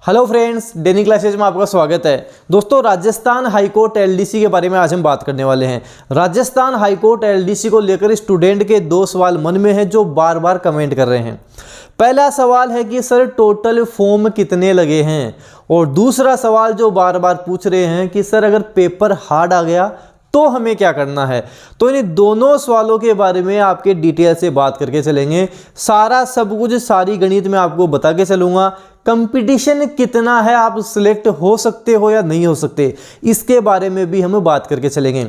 Hello friends, डेनी classes में आपका स्वागत है। दोस्तों, राजस्थान हाईकोर्ट एलडीसी के बारे में आज हम बात करने वाले हैं। राजस्थान हाईकोर्ट एलडीसी को लेकर स्टूडेंट के दो सवाल मन में है जो बार बार कमेंट कर रहे हैं। पहला सवाल है कि सर टोटल फॉर्म कितने लगे हैं, और दूसरा सवाल जो बार बार पूछ रहे हैं कि सर अगर पेपर हार्ड आ गया तो हमें क्या करना है। तो इन दोनों सवालों के बारे में आपके डिटेल से बात करके चलेंगे। सारा सब कुछ सारी गणित में आपको बता के चलूँगा। कंपटीशन कितना है, आप सिलेक्ट हो सकते हो या नहीं हो सकते, इसके बारे में भी हम बात करके चलेंगे।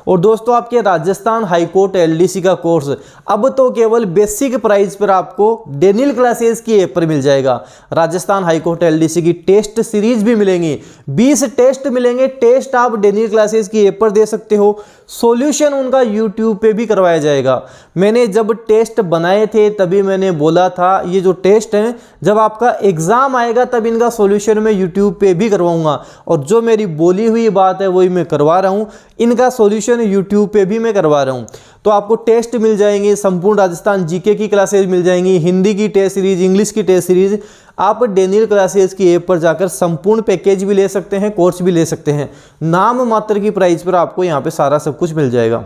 और दोस्तों, आपके राजस्थान हाईकोर्ट एलडीसी का कोर्स अब तो केवल बेसिक प्राइस पर आपको डेनियल क्लासेस की ऐप पर मिल जाएगा। राजस्थान हाईकोर्ट एलडीसी की टेस्ट सीरीज भी मिलेंगी, 20 टेस्ट मिलेंगे। टेस्ट आप डेनियल क्लासेस की ऐप पर दे सकते हो, सॉल्यूशन उनका यूट्यूब पे भी करवाया जाएगा। मैंने जब टेस्ट बनाए थे तभी मैंने बोला था ये जो टेस्ट हैं, जब आपका एग्जाम आएगा तब इनका सॉल्यूशन मैं यूट्यूब पे भी करवाऊंगा। और जो मेरी बोली हुई बात है वही मैं करवा रहा हूं, इनका सॉल्यूशन यूट्यूब पे भी मैं करवा रहा हूं। तो आपको टेस्ट मिल जाएंगे, संपूर्ण राजस्थान जीके की क्लासेज मिल जाएंगी, हिंदी की टेस्ट सीरीज, इंग्लिश की टेस्ट सीरीज। आप डेनियल क्लासेस की ऐप पर जाकर संपूर्ण पैकेज भी ले सकते हैं, कोर्स भी ले सकते हैं। नाम मात्र की प्राइस पर आपको यहाँ पे सारा सब कुछ मिल जाएगा।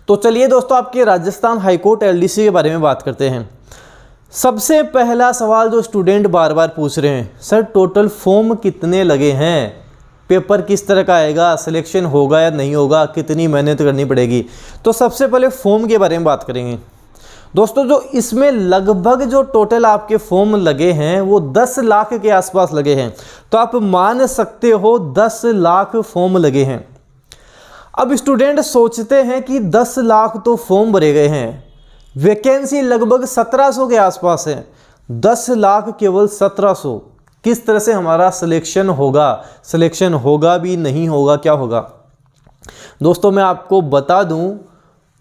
तो चलिए दोस्तों, आपके राजस्थान हाईकोर्ट एलडीसी के बारे में बात करते हैं। सबसे पहला सवाल जो स्टूडेंट बार बार पूछ रहे हैं, सर टोटल फॉर्म कितने लगे हैं, पेपर किस तरह का आएगा, सिलेक्शन होगा या नहीं होगा, कितनी मेहनत करनी पड़ेगी। तो सबसे पहले फॉर्म के बारे में बात करेंगे। दोस्तों, जो इसमें लगभग जो टोटल आपके फॉर्म लगे हैं वो 10 लाख के आसपास लगे हैं। तो आप मान सकते हो 10 लाख फॉर्म लगे हैं। अब स्टूडेंट सोचते हैं कि 10 लाख तो फॉर्म भरे गए हैं, वैकेंसी लगभग 1700 के आसपास है, 10 लाख केवल 1700, किस तरह से हमारा सिलेक्शन होगा, सिलेक्शन होगा भी नहीं होगा, क्या होगा। दोस्तों, मैं आपको बता दूं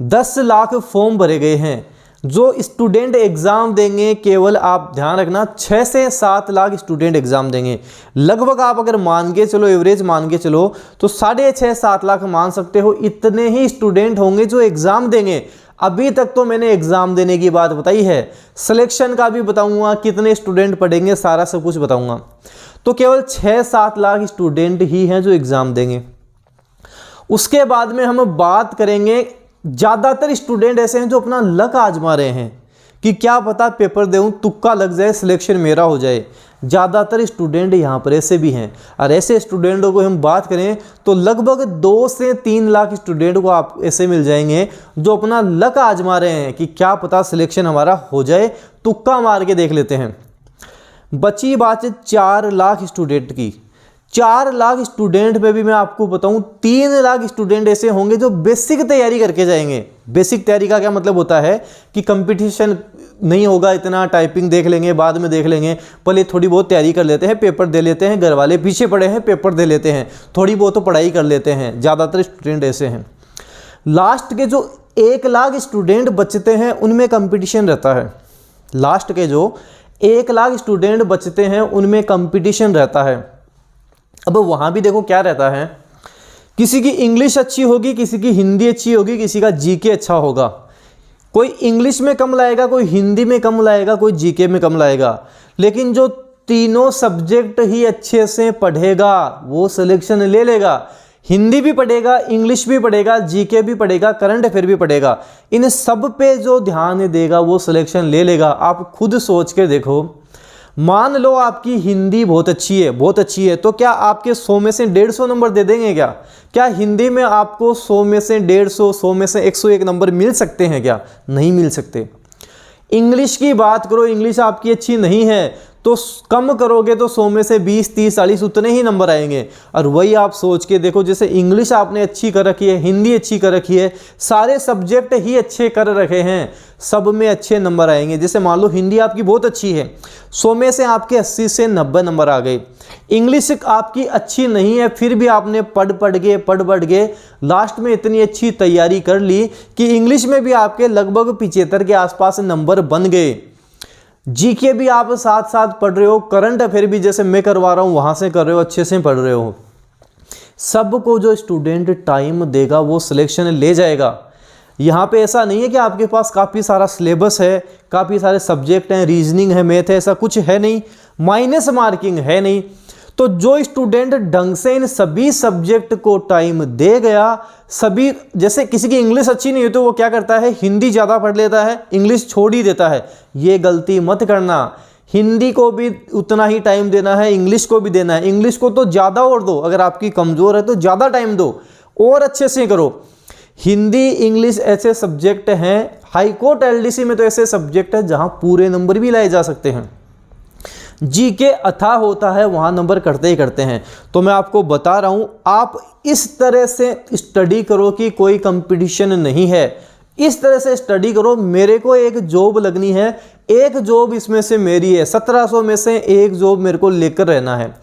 10 लाख फॉर्म भरे गए हैं। जो स्टूडेंट एग्जाम देंगे, केवल आप ध्यान रखना 6 से 7 लाख स्टूडेंट एग्जाम देंगे। लगभग आप अगर मान के चलो, एवरेज मान के चलो तो 6.5-7 लाख मान सकते हो, इतने ही स्टूडेंट होंगे जो एग्जाम देंगे। अभी तक तो मैंने एग्जाम देने की बात बताई है, सिलेक्शन का भी बताऊंगा, कितने स्टूडेंट पढ़ेंगे, सारा सब कुछ बताऊंगा। तो केवल 6-7 लाख स्टूडेंट ही हैं जो एग्जाम देंगे। उसके बाद में हम बात करेंगे, ज़्यादातर स्टूडेंट ऐसे हैं जो अपना लक आजमा रहे हैं कि क्या पता पेपर दूं, तुक्का लग जाए, सिलेक्शन मेरा हो जाए। ज़्यादातर स्टूडेंट यहाँ पर ऐसे भी हैं। और ऐसे स्टूडेंटों को हम बात करें तो लगभग 2 से 3 लाख स्टूडेंट को आप ऐसे मिल जाएंगे जो अपना लक आजमा रहे हैं कि क्या पता सिलेक्शन हमारा हो जाए, तुक्का मार के देख लेते हैं। बची बात 4 लाख स्टूडेंट की। 4 लाख स्टूडेंट में भी मैं आपको बताऊं 3 लाख स्टूडेंट ऐसे होंगे जो बेसिक तैयारी करके जाएंगे। बेसिक तैयारी का क्या मतलब होता है कि कंपटीशन नहीं होगा इतना, टाइपिंग देख लेंगे, बाद में देख लेंगे, पहले थोड़ी बहुत तैयारी कर लेते हैं, पेपर दे लेते हैं, घर वाले पीछे पड़े हैं, पेपर दे लेते हैं, थोड़ी बहुत तो पढ़ाई कर लेते हैं। ज़्यादातर स्टूडेंट ऐसे हैं। लास्ट के जो 1 लाख स्टूडेंट बचते हैं उनमें कंपटीशन रहता है। लास्ट के जो 1 लाख स्टूडेंट बचते हैं उनमें कंपटीशन रहता है। अब वहाँ भी देखो क्या रहता है, किसी की इंग्लिश अच्छी होगी, किसी की हिंदी अच्छी होगी, किसी का जीके अच्छा होगा। कोई इंग्लिश में कम लाएगा, कोई हिंदी में कम लाएगा, कोई जीके में कम लाएगा। लेकिन जो तीनों सब्जेक्ट ही अच्छे से पढ़ेगा वो सिलेक्शन ले लेगा। हिंदी भी पढ़ेगा, इंग्लिश भी पढ़ेगा, जीके भी पढ़ेगा, करंट अफेयर भी पढ़ेगा। इन सब पे जो ध्यान देगा वो सिलेक्शन ले लेगा। आप खुद सोच के देखो, मान लो आपकी हिंदी बहुत अच्छी है, बहुत अच्छी है, तो क्या आपके 100 में से 150 नंबर दे देंगे क्या? क्या हिंदी में आपको 100 में से 150, 100 में से 101 नंबर मिल सकते हैं क्या? नहीं मिल सकते। इंग्लिश की बात करो, इंग्लिश आपकी अच्छी नहीं है तो कम करोगे तो 100 में से 20, 30, 40 उतने ही नंबर आएंगे। और वही आप सोच के देखो, जैसे इंग्लिश आपने अच्छी कर रखी है, हिंदी अच्छी कर रखी है, सारे सब्जेक्ट ही अच्छे कर रखे हैं, सब में अच्छे नंबर आएंगे। जैसे मान लो हिंदी आपकी बहुत अच्छी है, 100 में से आपके 80 से 90 नंबर आ गए। इंग्लिश आपकी अच्छी नहीं है, फिर भी आपने पढ़ के लास्ट में इतनी अच्छी तैयारी कर ली कि इंग्लिश में भी आपके लगभग 75 के आसपास नंबर बन गए। जीके भी आप साथ साथ पढ़ रहे हो, करंट अफेयर भी जैसे मैं करवा रहा हूँ वहाँ से कर रहे हो, अच्छे से पढ़ रहे हो। सबको जो स्टूडेंट टाइम देगा वो सिलेक्शन ले जाएगा। यहाँ पे ऐसा नहीं है कि आपके पास काफ़ी सारा सिलेबस है, काफ़ी सारे सब्जेक्ट हैं, रीजनिंग है, मैथ है, ऐसा कुछ है नहीं। माइनस मार्किंग है नहीं। तो जो स्टूडेंट ढंग से इन सभी सब्जेक्ट को टाइम दे गया, सभी, जैसे किसी की इंग्लिश अच्छी नहीं है तो वो क्या करता है, हिंदी ज़्यादा पढ़ लेता है, इंग्लिश छोड़ ही देता है। ये गलती मत करना। हिंदी को भी उतना ही टाइम देना है, इंग्लिश को भी देना है। इंग्लिश को तो ज़्यादा और दो, अगर आपकी कमज़ोर है तो ज़्यादा टाइम दो और अच्छे से करो। हिंदी इंग्लिश ऐसे सब्जेक्ट हैं, हाईकोर्ट एलडीसी में तो ऐसे सब्जेक्ट है जहाँ पूरे नंबर भी लाए जा सकते हैं। जीके अथाह होता है, वहाँ नंबर करते ही करते हैं। तो मैं आपको बता रहा हूँ, आप इस तरह से स्टडी करो कि कोई कंपटीशन नहीं है। इस तरह से स्टडी करो, मेरे को एक जॉब लगनी है, एक जॉब इसमें से मेरी है, 1700 में से एक जॉब मेरे को लेकर रहना है।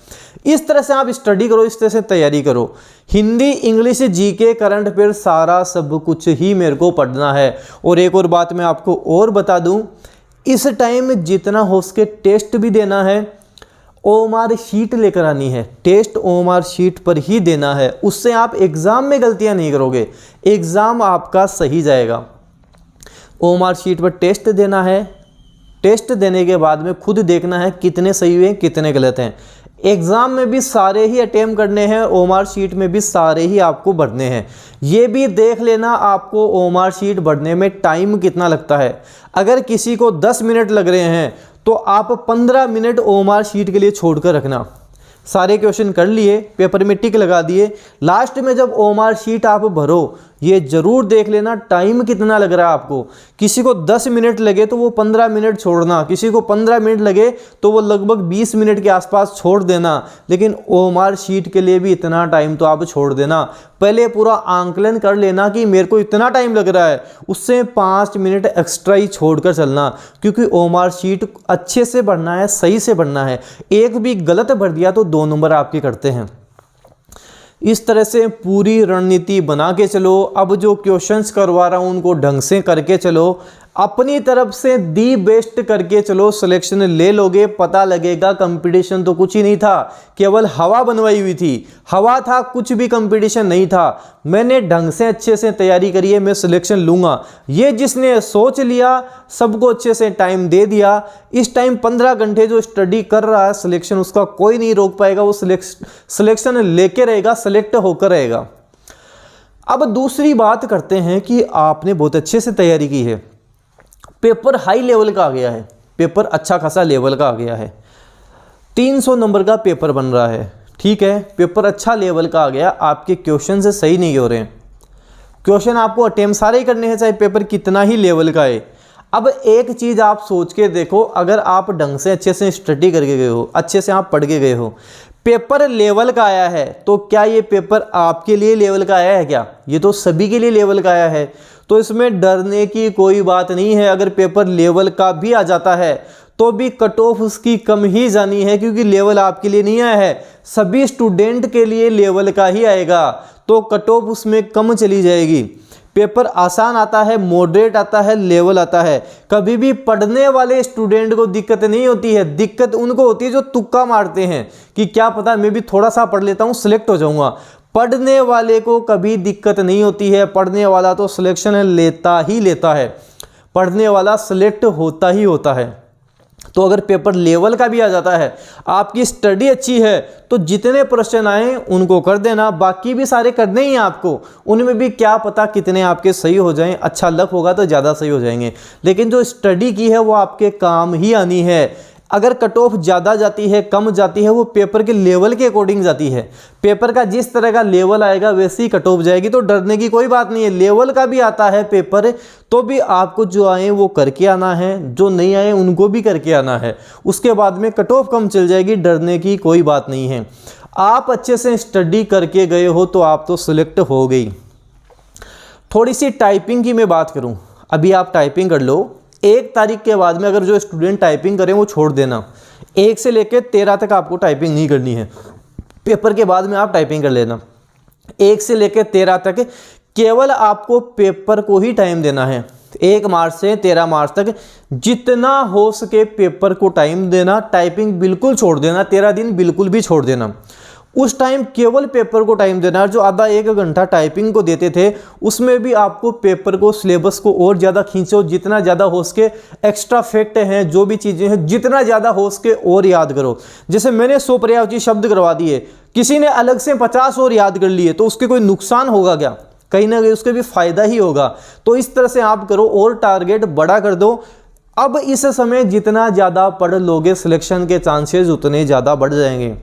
इस तरह से आप स्टडी करो, इस तरह से तैयारी करो। Hindi English GK current affair सारा सब कुछ ही मेरे को पढ़ना है। और एक और बात मैं आपको और बता दूं, इस टाइम जितना हो सके टेस्ट भी देना है, ओएमआर शीट लेकर आनी है। टेस्ट ओएमआर शीट पर ही देना है, उससे आप एग्ज़ाम में गलतियां नहीं करोगे, एग्ज़ाम आपका सही जाएगा। ओएमआर शीट पर टेस्ट देना है, टेस्ट देने के बाद में खुद देखना है कितने सही हुए कितने गलत हैं। एग्ज़ाम में भी सारे ही अटेम्प्ट करने हैं, ओएमआर शीट में भी सारे ही आपको भरने हैं। ये भी देख लेना आपको ओएमआर शीट भरने में टाइम कितना लगता है। अगर किसी को 10 मिनट लग रहे हैं तो आप 15 मिनट ओएमआर शीट के लिए छोड़कर रखना। सारे क्वेश्चन कर लिए, पेपर में टिक लगा दिए, लास्ट में जब ओएमआर शीट आप भरो, ये जरूर देख लेना टाइम कितना लग रहा है आपको। किसी को 10 मिनट लगे तो वो 15 मिनट छोड़ना, किसी को 15 मिनट लगे तो वो लगभग 20 मिनट के आसपास छोड़ देना। लेकिन ओएमआर शीट के लिए भी इतना टाइम तो आप छोड़ देना। पहले पूरा आंकलन कर लेना कि मेरे को इतना टाइम लग रहा है, उससे 5 मिनट एक्स्ट्रा ही छोड़कर चलना, क्योंकि ओएमआर शीट अच्छे से भरना है, सही से भरना है। एक भी गलत भर दिया तो 2 नंबर आपके कटते हैं। इस तरह से पूरी रणनीति बना के चलो। अब जो क्वेश्चंस करवा रहा हूँ उनको ढंग से करके चलो, अपनी तरफ से दी बेस्ट करके चलो, सिलेक्शन ले लोगे। पता लगेगा कंपटीशन तो कुछ ही नहीं था, केवल हवा बनवाई हुई थी, हवा था, कुछ भी कंपटीशन नहीं था। मैंने ढंग से अच्छे से तैयारी करी है, मैं सिलेक्शन लूँगा। ये जिसने सोच लिया, सबको अच्छे से टाइम दे दिया, इस टाइम 15 घंटे जो स्टडी कर रहा है, सिलेक्शन उसका कोई नहीं रोक पाएगा। वो सिलेक्शन लेके रहेगा, सेलेक्ट होकर रहेगा। अब दूसरी बात करते हैं कि आपने बहुत अच्छे से तैयारी की है, पेपर हाई लेवल का आ गया है, पेपर अच्छा खासा लेवल का आ गया है, 300 नंबर का पेपर बन रहा है, ठीक है, पेपर अच्छा लेवल का आ गया। आपके क्वेश्चन से सही नहीं हो रहे हैं, क्वेश्चन आपको अटेम्प्ट सारे ही करने हैं, चाहे पेपर कितना ही लेवल का है। अब एक चीज़ आप सोच के देखो, अगर आप ढंग से अच्छे से स्टडी करके गए हो, अच्छे से आप पढ़ के गए हो, पेपर लेवल का आया है, तो क्या ये पेपर आपके लिए लेवल का आया है क्या? ये तो सभी के लिए लेवल का आया है, तो इसमें डरने की कोई बात नहीं है। अगर पेपर लेवल का भी आ जाता है तो भी कट ऑफ उसकी कम ही जानी है, क्योंकि लेवल आपके लिए नहीं आया है, सभी स्टूडेंट के लिए लेवल का ही आएगा, तो कट ऑफ उसमें कम चली जाएगी। पेपर आसान आता है, मॉडरेट आता है, लेवल आता है। कभी भी पढ़ने वाले स्टूडेंट को दिक्कत नहीं होती है, दिक्कत उनको होती है जो तुक्का मारते हैं कि क्या पता मैं भी थोड़ा सा पढ़ लेता हूँ, सिलेक्ट हो जाऊँगा। पढ़ने वाले को कभी दिक्कत नहीं होती है, पढ़ने वाला तो सिलेक्शन लेता ही लेता है, पढ़ने वाला सिलेक्ट होता ही होता है। तो अगर पेपर लेवल का भी आ जाता है, आपकी स्टडी अच्छी है, तो जितने प्रश्न आए उनको कर देना, बाकी भी सारे करने ही हैं आपको। उनमें भी क्या पता कितने आपके सही हो जाएं, अच्छा लक होगा तो ज़्यादा सही हो जाएंगे, लेकिन जो स्टडी की है वो आपके काम ही आनी है। अगर कट ऑफ ज़्यादा जाती है, कम जाती है, वो पेपर के लेवल के अकॉर्डिंग जाती है। पेपर का जिस तरह का लेवल आएगा वैसे ही कट ऑफ जाएगी, तो डरने की कोई बात नहीं है। लेवल का भी आता है पेपर, तो भी आपको जो आए वो करके आना है, जो नहीं आए उनको भी करके आना है। उसके बाद में कट ऑफ कम चल जाएगी, डरने की कोई बात नहीं है। आप अच्छे से स्टडी करके गए हो तो आप तो सिलेक्ट हो गई। थोड़ी सी टाइपिंग की मैं बात करूँ, अभी आप टाइपिंग कर लो। 1 तारीख के बाद में अगर जो स्टूडेंट टाइपिंग करें वो छोड़ देना, 1 से लेकर 13 तक आपको टाइपिंग नहीं करनी है। पेपर के बाद में आप टाइपिंग कर लेना। 1 से लेकर 13 तक केवल आपको पेपर को ही टाइम देना है। 1 मार्च से 13 मार्च तक जितना हो सके पेपर को टाइम देना, टाइपिंग बिल्कुल छोड़ देना, 13 दिन बिल्कुल भी छोड़ देना। उस टाइम केवल पेपर को टाइम देना है। जो आधा 1 घंटा टाइपिंग को देते थे उसमें भी आपको पेपर को, सिलेबस को और ज़्यादा खींचो, जितना ज़्यादा हो सके एक्स्ट्रा फैक्ट हैं, जो भी चीज़ें हैं जितना ज़्यादा हो सके और याद करो। जैसे मैंने 100 पर्यायवाची शब्द करवा दिए, किसी ने अलग से 50 और याद कर लिए, तो उसके कोई नुकसान होगा क्या? कहीं ना कहीं उसके भी फायदा ही होगा। तो इस तरह से आप करो और टारगेट बड़ा कर दो। अब इस समय जितना ज़्यादा पढ़ लोगे सिलेक्शन के चांसेस उतने ज़्यादा बढ़ जाएंगे।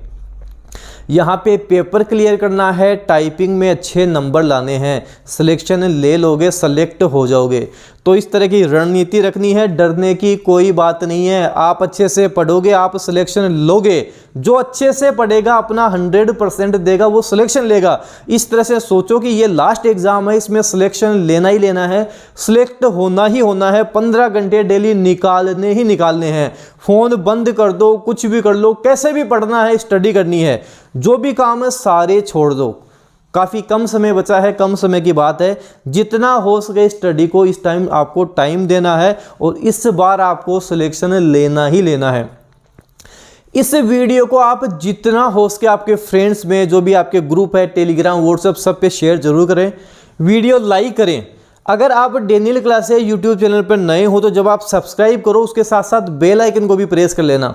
यहाँ पे पेपर क्लियर करना है, टाइपिंग में अच्छे नंबर लाने हैं, सिलेक्शन ले लोगे, सेलेक्ट हो जाओगे। तो इस तरह की रणनीति रखनी है, डरने की कोई बात नहीं है। आप अच्छे से पढ़ोगे, आप सिलेक्शन लोगे। जो अच्छे से पढ़ेगा, अपना 100% देगा, वो सिलेक्शन लेगा। इस तरह से सोचो कि ये लास्ट एग्जाम है, इसमें सिलेक्शन लेना ही लेना है, सिलेक्ट होना ही होना है। 15 घंटे डेली निकालने ही निकालने हैं। फ़ोन बंद कर दो, कुछ भी कर लो, कैसे भी पढ़ना है, स्टडी करनी है, जो भी काम है सारे छोड़ दो। काफ़ी कम समय बचा है, कम समय की बात है। जितना हो सके स्टडी को इस टाइम आपको टाइम देना है और इस बार आपको सिलेक्शन लेना ही लेना है। इस वीडियो को आप जितना हो सके आपके फ्रेंड्स में, जो भी आपके ग्रुप है, टेलीग्राम, व्हाट्सएप, सब पे शेयर जरूर करें। वीडियो लाइक करें। अगर आप डेनियल क्लासेस यूट्यूब चैनल पर नए हो तो जब आप सब्सक्राइब करो उसके साथ साथ बेल आइकन को भी प्रेस कर लेना।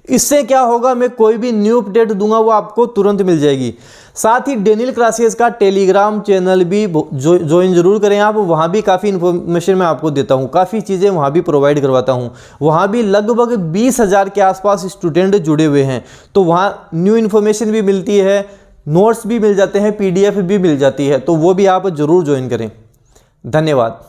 इससे क्या होगा, मैं कोई भी न्यू अपडेट दूंगा वो आपको तुरंत मिल जाएगी। साथ ही डेनियल क्लासेस का टेलीग्राम चैनल भी ज्वाइन जरूर करें आप। वहाँ भी काफ़ी इन्फॉर्मेशन मैं आपको देता हूँ, काफ़ी चीज़ें वहाँ भी प्रोवाइड करवाता हूँ। वहाँ भी लगभग 20,000 के आसपास स्टूडेंट जुड़े हुए हैं। तो वहाँ न्यू इन्फॉर्मेशन भी मिलती है, नोट्स भी मिल जाते हैं, PDF भी मिल जाती है। तो वो भी आप ज़रूर ज्वाइन करें। धन्यवाद।